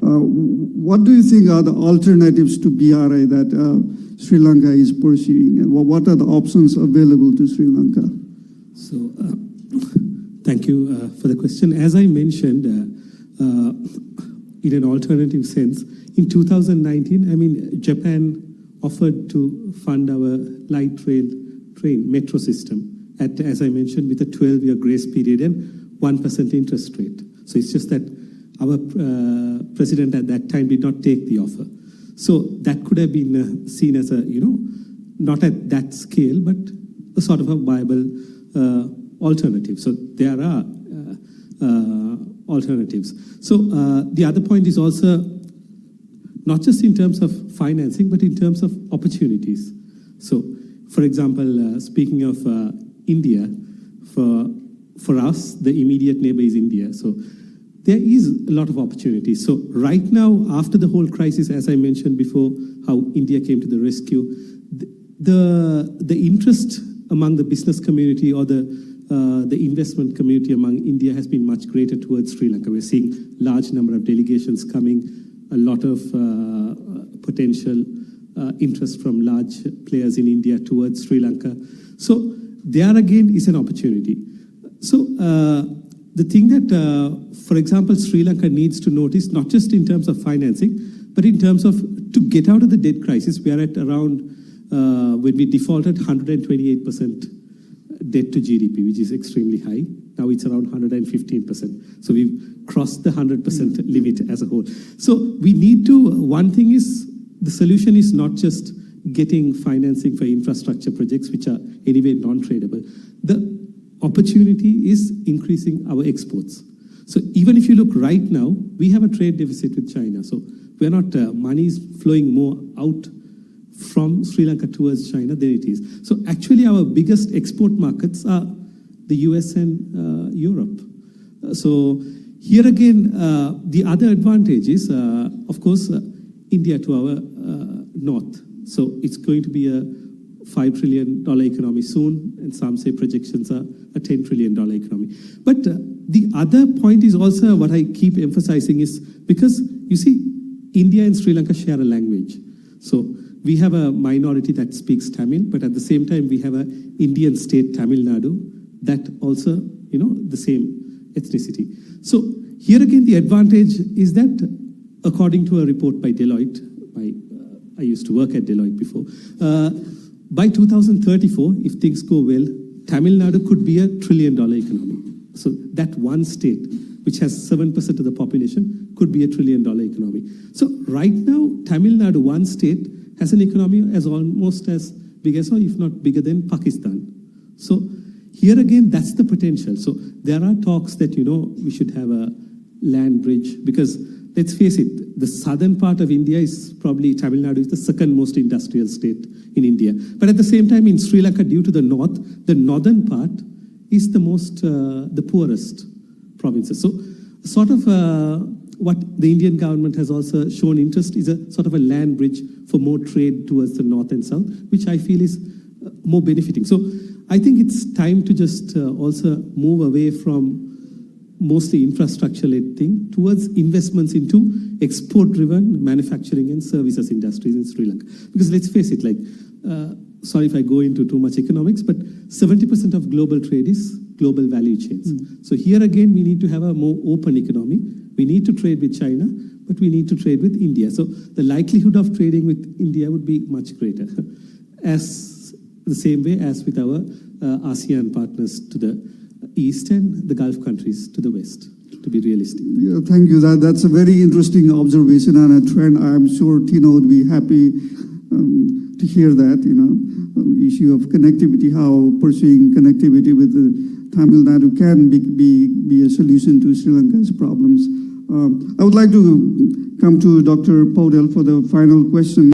What do you think are the alternatives to BRI that Sri Lanka is pursuing? And what are the options available to Sri Lanka? So, thank you for the question. As I mentioned, in an alternative sense, in 2019, I mean, Japan offered to fund our light rail train metro system at, as I mentioned, with a 12-year grace period and 1% interest rate. So it's just that our president at that time did not take the offer. So that could have been seen as a, not at that scale, but a sort of a viable alternative. So there are alternatives. So the other point is also not just in terms of financing, but in terms of opportunities. So, for example, speaking of India, for us, the immediate neighbor is India. So there is a lot of opportunities. So right now, after the whole crisis, as I mentioned before, how India came to the rescue, the interest among the business community or the investment community among India has been much greater towards Sri Lanka. We're seeing large number of delegations coming, a lot of potential interest from large players in India towards Sri Lanka. So there again is an opportunity. So the thing that, for example, Sri Lanka needs to notice, not just in terms of financing, but in terms of to get out of the debt crisis, we are at around, when we defaulted, 128% debt to GDP, which is extremely high. Now it's around 115%. So we've crossed the 100% limit as a whole. So we need to, one thing is, the solution is not just getting financing for infrastructure projects, which are anyway non-tradable. The opportunity is increasing our exports. So even if you look right now, we have a trade deficit with China. So we're not, money is flowing more out from Sri Lanka towards China than it is. So actually our biggest export markets are the US and Europe. So here again, the other advantage is, of course, India to our north. So it's going to be a $5 trillion economy soon, and some say projections are a $10 trillion economy. But the other point is also what I keep emphasizing is because, you see, India and Sri Lanka share a language. So we have a minority that speaks Tamil, but at the same time, we have an Indian state, Tamil Nadu, that also, the same ethnicity. So here again, the advantage is that, according to a report by Deloitte, I used to work at Deloitte before, by 2034, if things go well, Tamil Nadu could be a $1 trillion economy. So that one state, which has 7% of the population, could be a $1 trillion economy. So right now, Tamil Nadu, one state, has an economy as almost as big as, or if not bigger than Pakistan. So here again, that's the potential. So there are talks that, we should have a land bridge, because let's face it, the southern part of India is probably, Tamil Nadu is the second most industrial state in India. But at the same time, in Sri Lanka, due to the north, the northern part is the most, the poorest provinces. So sort of what the Indian government has also shown interest is a sort of a land bridge for more trade towards the north and south, which I feel is more benefiting. So I think it's time to just also move away from mostly infrastructure-led thing towards investments into export-driven manufacturing and services industries in Sri Lanka. Because let's face it, sorry if I go into too much economics, but 70% of global trade is global value chains. So here again, we need to have a more open economy. We need to trade with China, but we need to trade with India. So the likelihood of trading with India would be much greater, as the same way as with our ASEAN partners to the east and the Gulf countries to the west, to be realistic. Yeah, thank you. That's a very interesting observation and a trend. I'm sure Tino would be happy to hear that, issue of connectivity, how pursuing connectivity with the Tamil Nadu can be a solution to Sri Lanka's problems. I would like to come to Dr. Paudel for the final question.